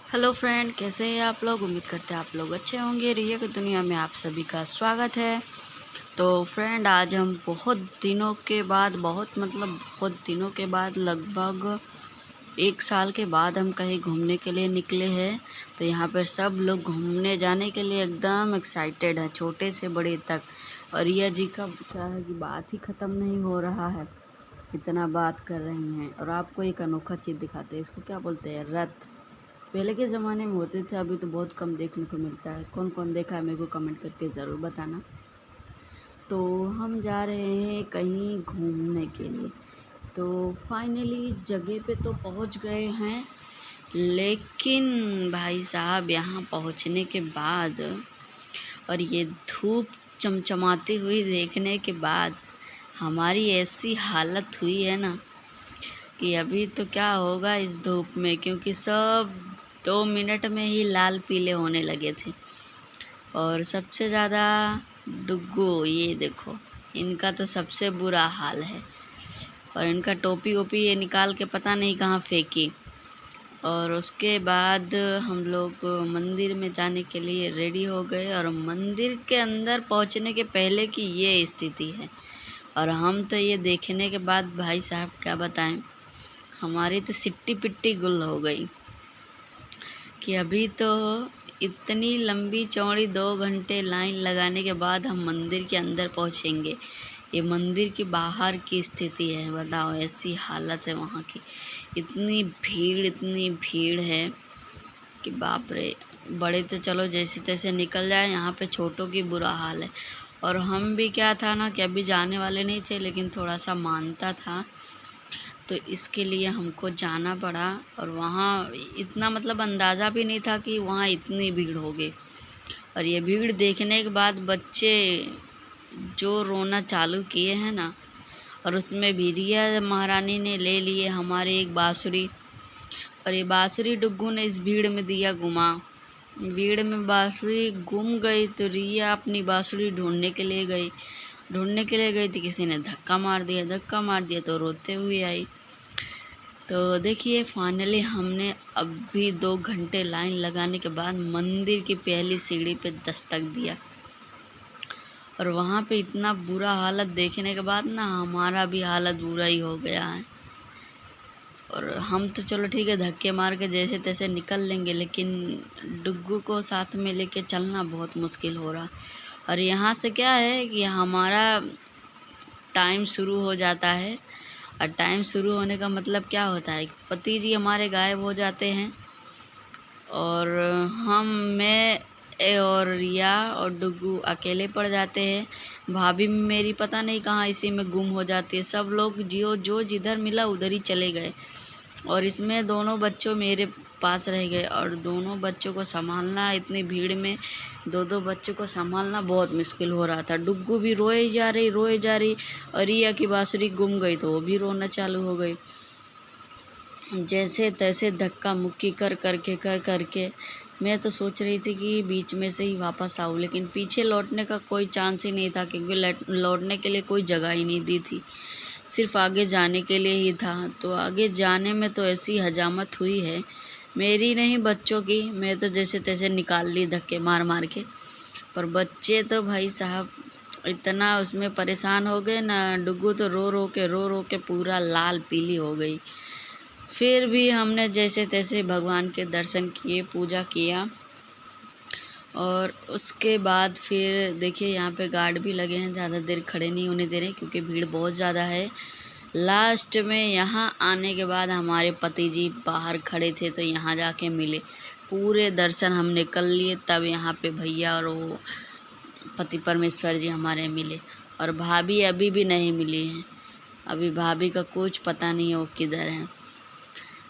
Hello friend, कैसे हैं आप लोग। उम्मीद करते हैं आप लोग अच्छे होंगे। रिया की दुनिया में आप सभी का स्वागत है। तो फ्रेंड, आज हम बहुत दिनों के बाद लगभग 1 साल के बाद हम कहीं घूमने के लिए निकले हैं। तो यहाँ पर सब लोग घूमने जाने के लिए एकदम एक्साइटेड है, छोटे से बड़े तक। और रिया जी का क्या है कि बात ही ख़त्म नहीं हो रहा है, इतना बात कर रही हैं। और आपको एक अनोखा चीज़ दिखाते हैं, इसको क्या बोलते हैं, रथ। पहले के ज़माने में होते थे, अभी तो बहुत कम देखने को मिलता है। कौन कौन देखा है मेरे को कमेंट करके ज़रूर बताना। तो हम जा रहे हैं कहीं घूमने के लिए। तो फाइनली जगह पे तो पहुंच गए हैं, लेकिन भाई साहब यहाँ पहुंचने के बाद और ये धूप चमचमाती हुई देखने के बाद हमारी ऐसी हालत हुई है ना कि अभी तो क्या होगा इस धूप में, क्योंकि सब 2 मिनट में ही लाल पीले होने लगे थे। और सबसे ज़्यादा डुग्गू, ये देखो, इनका तो सबसे बुरा हाल है। और इनका टोपी वोपी ये निकाल के पता नहीं कहाँ फेंकी। और उसके बाद हम लोग मंदिर में जाने के लिए रेडी हो गए, और मंदिर के अंदर पहुंचने के पहले की ये स्थिति है। और हम तो ये देखने के बाद भाई साहब क्या बताएं, हमारी तो सिट्टी पिट्टी गुल हो गई कि अभी तो इतनी लंबी चौड़ी 2 घंटे लाइन लगाने के बाद हम मंदिर के अंदर पहुंचेंगे। ये मंदिर के बाहर की स्थिति है, बताओ, ऐसी हालत है वहाँ की। इतनी भीड़ है कि बाप रे। बड़े तो चलो जैसे तैसे निकल जाए, यहाँ पे छोटों की बुरा हाल है। और हम भी क्या था ना कि अभी जाने वाले नहीं थे, लेकिन थोड़ा सा मानता था, तो इसके लिए हमको जाना पड़ा। और वहाँ इतना अंदाज़ा भी नहीं था कि वहाँ इतनी भीड़ होगी। और ये भीड़ देखने के बाद बच्चे जो रोना चालू किए हैं ना, और उसमें भी रिया महारानी ने ले लिए हमारे एक बाँसुरी। और ये बाँसुरी डुग्गू ने इस भीड़ में दिया गुमा। भीड़ में बाँसुरी गुम गई, तो रिया अपनी बाँसुरी ढूंढने के लिए गई थी, किसी ने धक्का मार दिया तो रोते हुए आई। तो देखिए फाइनली हमने अभी 2 घंटे लाइन लगाने के बाद मंदिर की पहली सीढ़ी पे दस्तक दिया। और वहाँ पे इतना बुरा हालत देखने के बाद ना हमारा भी हालत बुरा ही हो गया है। और हम तो चलो ठीक है, धक्के मार के जैसे तैसे निकल लेंगे, लेकिन डुग्गू को साथ में लेके चलना बहुत मुश्किल हो रहा। और यहाँ से क्या है कि हमारा टाइम शुरू हो जाता है। और टाइम शुरू होने का मतलब क्या होता है, पति जी हमारे गायब हो जाते हैं, और मैं और रिया और डुग्गू अकेले पड़ जाते हैं। भाभी मेरी पता नहीं कहाँ इसी में गुम हो जाती है। सब लोग जो जिधर मिला उधर ही चले गए। और इसमें दोनों बच्चों मेरे पास रह गए, और दोनों बच्चों को संभालना, इतनी भीड़ में दो बच्चों को संभालना बहुत मुश्किल हो रहा था। डुग्गू भी रोए जा रही, और रिया की बाँसुरी गुम गई तो वो भी रोना चालू हो गई। जैसे तैसे धक्का मुक्की कर करके मैं तो सोच रही थी कि बीच में से ही वापस आऊँ, लेकिन पीछे लौटने का कोई चांस ही नहीं था, क्योंकि लौटने के लिए कोई जगह ही नहीं दी थी, सिर्फ आगे जाने के लिए ही था। तो आगे जाने में तो ऐसी हजामत हुई है, मेरी नहीं बच्चों की। मैं तो जैसे तैसे निकाल ली धक्के मार के। पर बच्चे तो भाई साहब इतना उसमें परेशान हो गए ना, डुग्गू तो रो रो के पूरा लाल पीली हो गई। फिर भी हमने जैसे तैसे भगवान के दर्शन किए, पूजा किया। और उसके बाद फिर देखिए यहाँ पे गार्ड भी लगे हैं, ज़्यादा देर खड़े नहीं होने दे रहे क्योंकि भीड़ बहुत ज़्यादा है। लास्ट में यहाँ आने के बाद हमारे पति जी बाहर खड़े थे, तो यहाँ जाके मिले। पूरे दर्शन हमने कर लिए, तब यहाँ पे भैया और वो पति परमेश्वर जी हमारे मिले। और भाभी अभी भी नहीं मिली हैं, अभी भाभी का कुछ पता नहीं है वो किधर है।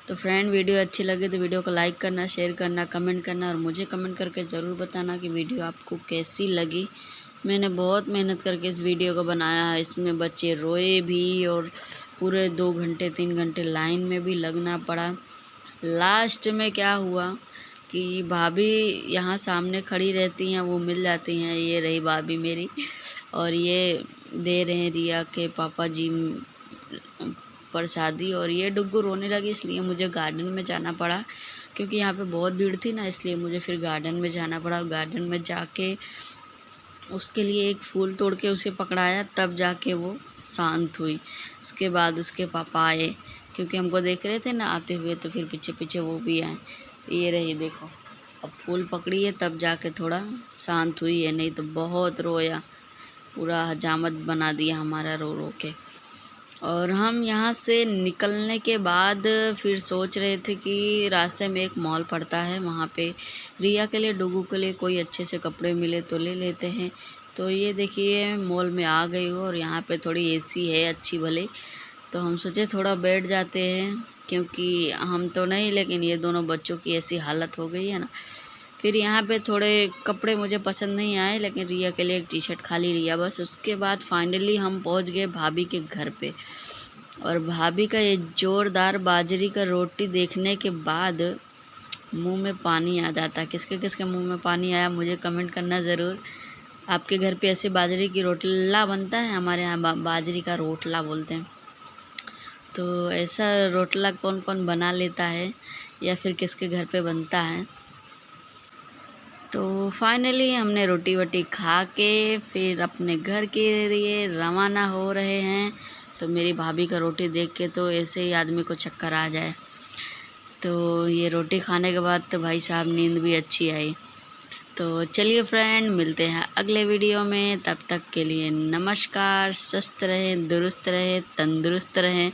तो फ्रेंड, वीडियो अच्छी लगे तो वीडियो को लाइक करना, शेयर करना, कमेंट करना, और मुझे कमेंट करके ज़रूर बताना कि वीडियो आपको कैसी लगी। मैंने बहुत मेहनत करके इस वीडियो को बनाया है। इसमें बच्चे रोए भी, और पूरे 2 घंटे 3 घंटे लाइन में भी लगना पड़ा। लास्ट में क्या हुआ कि भाभी यहाँ सामने खड़ी रहती हैं, वो मिल जाती हैं। ये रही भाभी मेरी, और ये दे रहे हैं रिया के पापा जी प्रसादी। और ये डुग्गू रोने लगी, इसलिए मुझे गार्डन में जाना पड़ा, क्योंकि यहाँ पे बहुत भीड़ थी ना, इसलिए मुझे फिर गार्डन में जाना पड़ा। गार्डन में जाके उसके लिए एक फूल तोड़ के उसे पकड़ाया, तब जाके वो शांत हुई। उसके बाद उसके पापा आए, क्योंकि हमको देख रहे थे ना आते हुए, तो फिर पीछे पीछे वो भी आए। तो ये रही देखो, अब फूल पकड़ी है तब जाके थोड़ा शांत हुई है, नहीं तो बहुत रोया, पूरा हजामत बना दिया हमारा रो रो के। और हम यहाँ से निकलने के बाद फिर सोच रहे थे कि रास्ते में एक मॉल पड़ता है, वहाँ पे रिया के लिए, डुगू के लिए कोई अच्छे से कपड़े मिले तो ले लेते हैं। तो ये देखिए मॉल में आ गई हूँ, और यहाँ पे थोड़ी एसी है अच्छी भले, तो हम सोचे थोड़ा बैठ जाते हैं, क्योंकि हम तो नहीं लेकिन ये दोनों बच्चों की ऐसी हालत हो गई है ना। फिर यहाँ पे थोड़े कपड़े मुझे पसंद नहीं आए, लेकिन रिया के लिए एक टी शर्ट खाली लिया बस। उसके बाद फाइनली हम पहुँच गए भाभी के घर पे, और भाभी का ये ज़ोरदार बाजरी का रोटी देखने के बाद मुंह में पानी आ जाता है। किसके किसके मुंह में पानी आया मुझे कमेंट करना ज़रूर। आपके घर पे ऐसे बाजरे की रोटला बनता है? हमारे यहाँ बाजरी का रोटला बोलते हैं। तो ऐसा रोटला कौन कौन बना लेता है, या फिर किसके घर पे बनता है? तो फाइनली हमने रोटी वोटी खा के फिर अपने घर के लिए रवाना हो रहे हैं। तो मेरी भाभी का रोटी देख के तो ऐसे ही आदमी को चक्कर आ जाए। तो ये रोटी खाने के बाद तो भाई साहब नींद भी अच्छी आई। तो चलिए फ्रेंड, मिलते हैं अगले वीडियो में। तब तक के लिए नमस्कार। स्वस्थ रहें, दुरुस्त रहें, तंदुरुस्त रहें,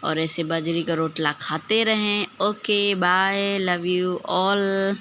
और ऐसे बाजरी का रोटला खाते रहें। Okay bye, love you all.